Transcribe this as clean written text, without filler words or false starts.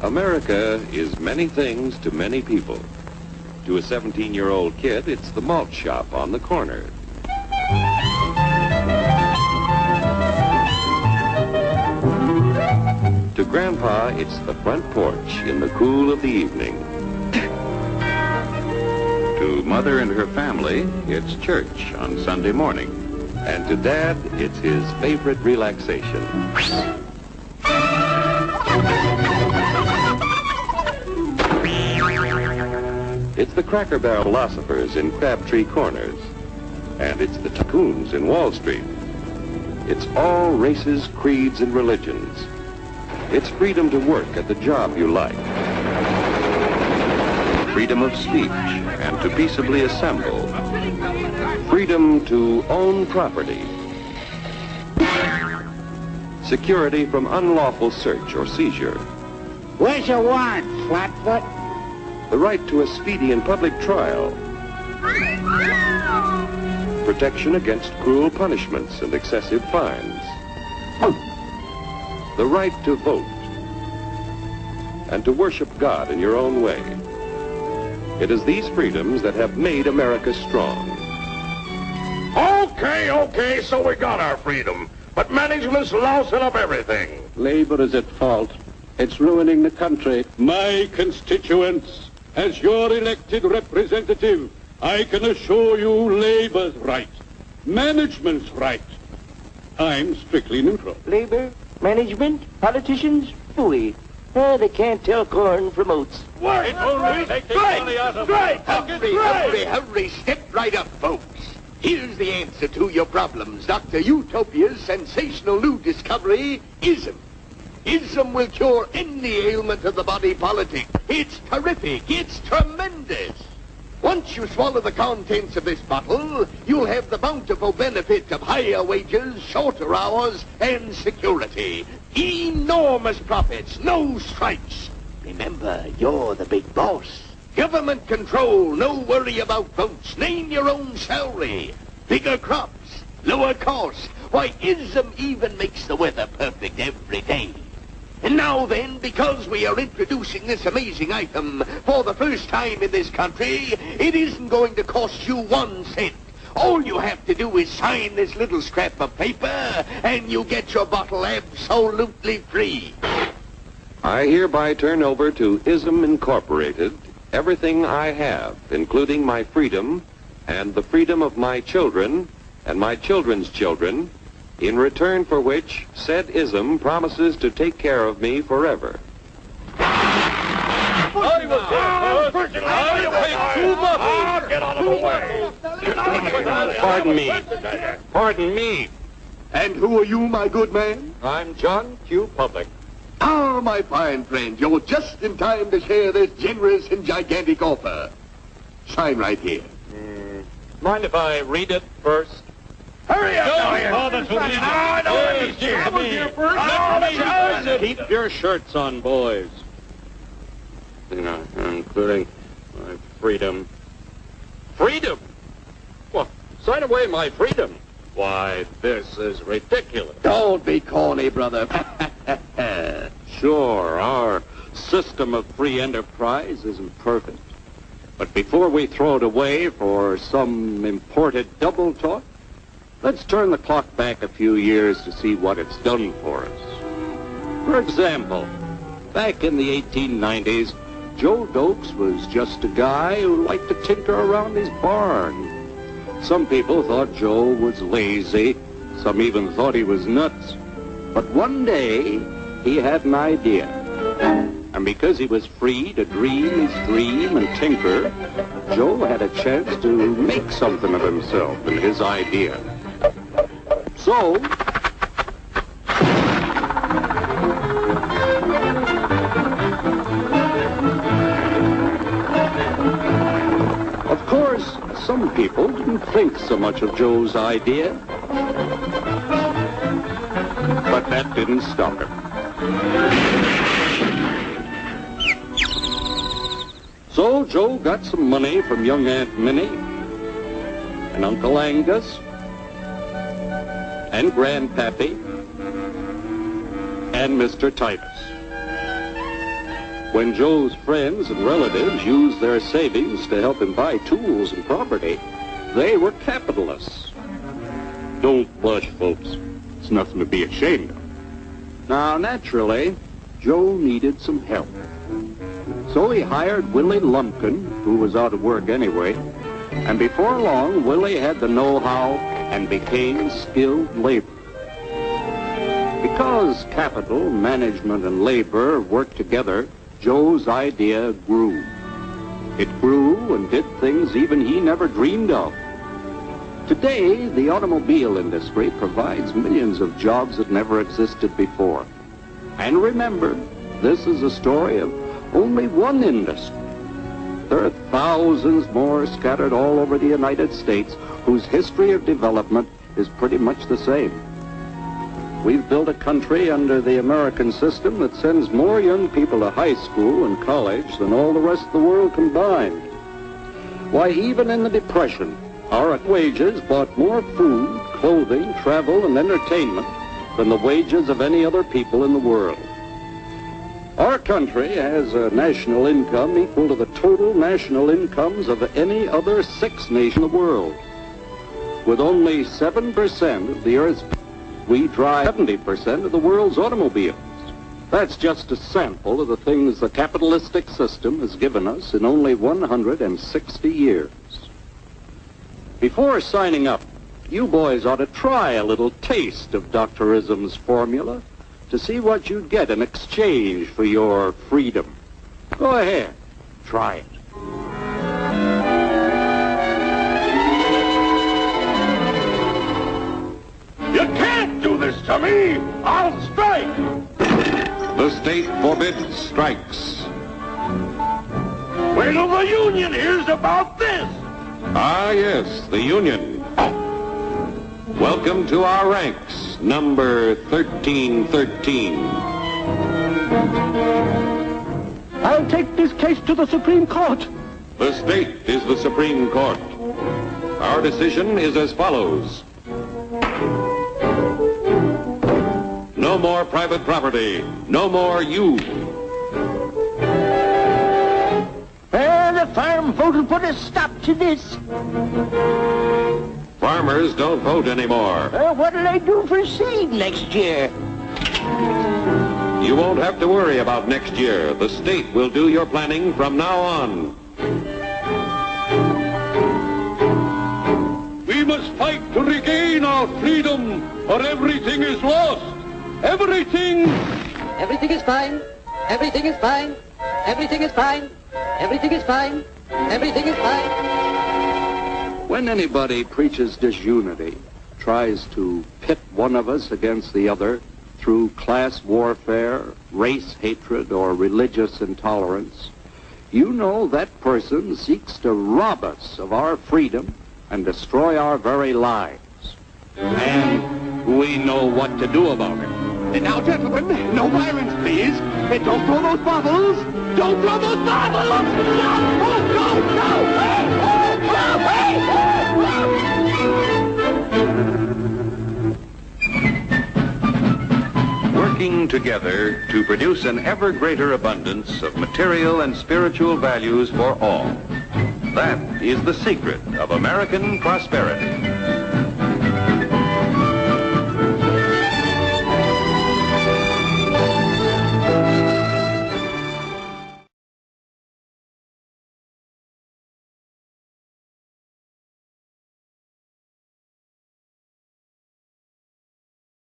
America is many things to many people. To a 17-year-old kid, it's the malt shop on the corner. To Grandpa, it's the front porch in the cool of the evening. To Mother and her family, it's church on Sunday morning. And to Dad, it's his favorite relaxation. It's the Cracker Barrel philosophers in Crabtree Corners. And it's the tycoons in Wall Street. It's all races, creeds, and religions. It's freedom to work at the job you like. Freedom of speech and to peaceably assemble. Freedom to own property. Security from unlawful search or seizure. Where's your warrant, Flatfoot? The right to a speedy and public trial. Protection against cruel punishments and excessive fines. The right to vote. And to worship God in your own way. It is these freedoms that have made America strong. Okay, so we got our freedom. But management's lousing up everything. Labor is at fault. It's ruining the country. My constituents, as your elected representative, I can assure you Labor's right. Management's right. I'm strictly neutral. Labor, management, politicians, phooey. They can't tell corn from oats. Wait! Hurry, step right up, folks. Here's the answer to your problems. Dr. Utopia's sensational new discovery, ISM. ISM will cure any ailment of the body politic. It's terrific. It's tremendous. Once you swallow the contents of this bottle, you'll have the bountiful benefit of higher wages, shorter hours, and security. Enormous profits, no strikes. Remember, you're the big boss. Government control, no worry about votes. Name your own salary. Bigger crops, lower costs. Why, ISM even makes the weather perfect every day. And now then, because we are introducing this amazing item for the first time in this country, it isn't going to cost you 1 cent. All you have to do is sign this little scrap of paper, and you get your bottle absolutely free. I hereby turn over to ISM Incorporated everything I have, including my freedom and the freedom of my children and my children's children, in return for which said ISM promises to take care of me forever. Pardon me. And who are you, my good man? I'm John Q. Public. Ah, my fine friend, you're just in time to share this generous and gigantic offer. Sign right here. Mind if I read it first? Hurry up! Keep your shirts on, boys. Including my freedom. Freedom? What? Sign away my freedom? Why, this is ridiculous. Don't be corny, brother. Sure, our system of free enterprise isn't perfect. But before we throw it away for some imported double talk, let's turn the clock back a few years to see what it's done for us. For example, back in the 1890s, Joe Dokes was just a guy who liked to tinker around his barn. Some people thought Joe was lazy. Some even thought he was nuts. But one day, he had an idea. And because he was free to dream his dream and tinker, Joe had a chance to make something of himself and his idea. So, of course, some people didn't think so much of Joe's idea. But that didn't stop him. So Joe got some money from young Aunt Minnie and Uncle Angus and Grandpappy and Mr. Titus. When Joe's friends and relatives used their savings to help him buy tools and property, they were capitalists. Don't blush, folks. It's nothing to be ashamed of. Now, naturally, Joe needed some help. So he hired Willie Lumpkin, who was out of work anyway, and before long, Willie had the know-how and became skilled labor. Because capital, management, and labor worked together, Joe's idea grew. It grew and did things even he never dreamed of. Today, the automobile industry provides millions of jobs that never existed before. And remember, this is a story of only one industry. There are thousands more scattered all over the United States whose history of development is pretty much the same. We've built a country under the American system that sends more young people to high school and college than all the rest of the world combined. Why, even in the Depression, our wages bought more food, clothing, travel, and entertainment than the wages of any other people in the world. Our country has a national income equal to the total national incomes of any other 6 nations in the world. With only 7% of the Earth's people, we drive 70% of the world's automobiles. That's just a sample of the things the capitalistic system has given us in only 160 years. Before signing up, you boys ought to try a little taste of Dr. Ism's formula to see what you'd get in exchange for your freedom. Go ahead, try it. You can't do this to me! I'll strike! The state forbids strikes. Wait till the union hears about this! Ah, yes, the union. Welcome to our ranks, number 1313. I'll take this case to the Supreme Court. The state is the Supreme Court. Our decision is as follows. No more private property. No more you. Well, the farm vote will put a stop to this. Farmers don't vote anymore. What'll they do for seed next year? You won't have to worry about next year. The state will do your planning from now on. We must fight to regain our freedom, or everything is lost. Everything! Everything is fine. Everything is fine. Everything is fine. Everything is fine. Everything is fine. When anybody preaches disunity, tries to pit one of us against the other through class warfare, race hatred, or religious intolerance, you know that person seeks to rob us of our freedom and destroy our very lives. And we know what to do about it. Now, gentlemen, no violence, please. And don't throw those bottles. Don't throw those bottles. No! Oh, no! No! Hey! Oh, no! Hey! Working together to produce an ever greater abundance of material and spiritual values for all. That is the secret of American prosperity.